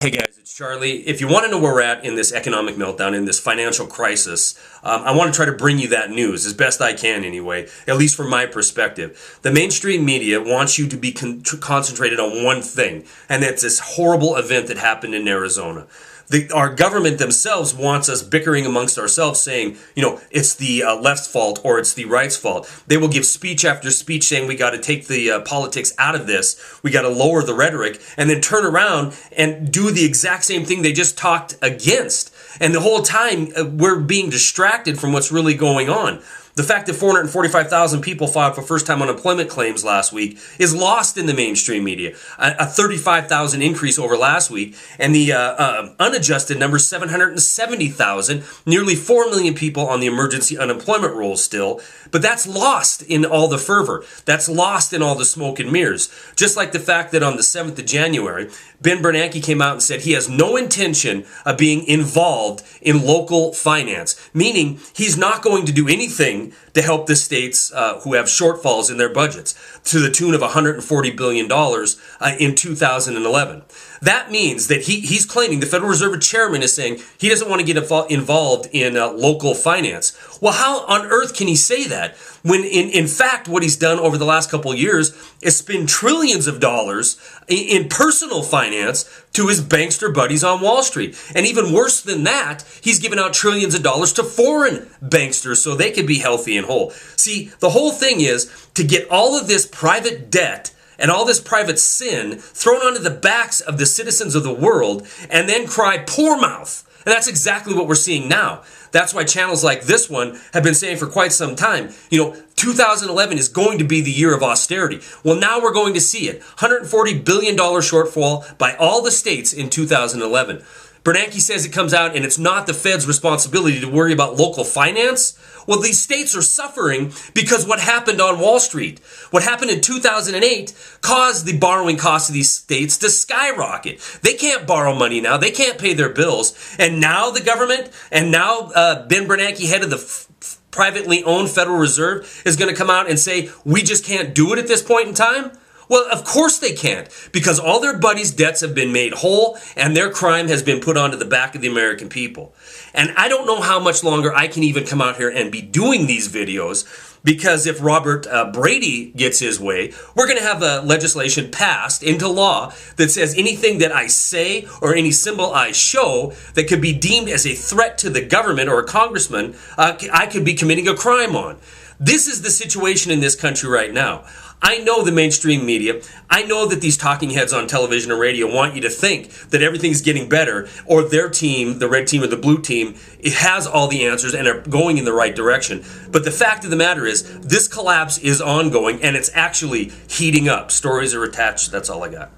Hey guys, it's Charlie. If you want to know where we're at in this economic meltdown, in this financial crisis, I want to try to bring you that news as best I can anyway, at least from my perspective. The mainstream media wants you to be concentrated on one thing, and that's this horrible event that happened in Arizona. Our government themselves wants us bickering amongst ourselves saying, it's the left's fault or it's the right's fault. They will give speech after speech saying we got to take the politics out of this, we got to lower the rhetoric, and then turn around and do the exact same thing they just talked against. And the whole time we're being distracted from what's really going on. The fact that 445,000 people filed for first-time unemployment claims last week is lost in the mainstream media. A 35,000 increase over last week, and the unadjusted number is 770,000, nearly 4 million people on the emergency unemployment rolls still. But that's lost in all the fervor. That's lost in all the smoke and mirrors. Just like the fact that on the 7th of January, Ben Bernanke came out and said he has no intention of being involved in local finance, meaning he's not going to do anything to help the states who have shortfalls in their budgets to the tune of $140 billion in 2011. That means that he's claiming, the Federal Reserve Chairman is saying he doesn't want to get involved in local finance. Well, how on earth can he say that when in fact what he's done over the last couple of years is spend trillions of dollars in personal finance to his bankster buddies on Wall Street. And even worse than that, he's given out trillions of dollars to foreign banksters so they could be healthy and whole. See, the whole thing is to get all of this private debt and all this private sin thrown onto the backs of the citizens of the world and then cry poor mouth. And that's exactly what we're seeing now. That's why channels like this one have been saying for quite some time, 2011 is going to be the year of austerity. Well, now we're going to see it. $140 billion shortfall by all the states in 2011. Bernanke says it comes out and it's not the Fed's responsibility to worry about local finance. Well, these states are suffering because what happened on Wall Street, what happened in 2008 caused the borrowing costs of these states to skyrocket. They can't borrow money now. They can't pay their bills. And now the government and now Ben Bernanke, head of the privately owned Federal Reserve, is going to come out and say, we just can't do it at this point in time? Well, of course they can't, because all their buddies' debts have been made whole and their crime has been put onto the back of the American people. And I don't know how much longer I can even come out here and be doing these videos, because if Robert Brady gets his way, we're going to have a legislation passed into law that says anything that I say or any symbol I show that could be deemed as a threat to the government or a congressman, I could be committing a crime on. This is the situation in this country right now. I know the mainstream media, I know that these talking heads on television and radio want you to think that everything's getting better, or their team, the red team or the blue team, it has all the answers and are going in the right direction. But the fact of the matter is, this collapse is ongoing and it's actually heating up. Stories are attached. That's all I got.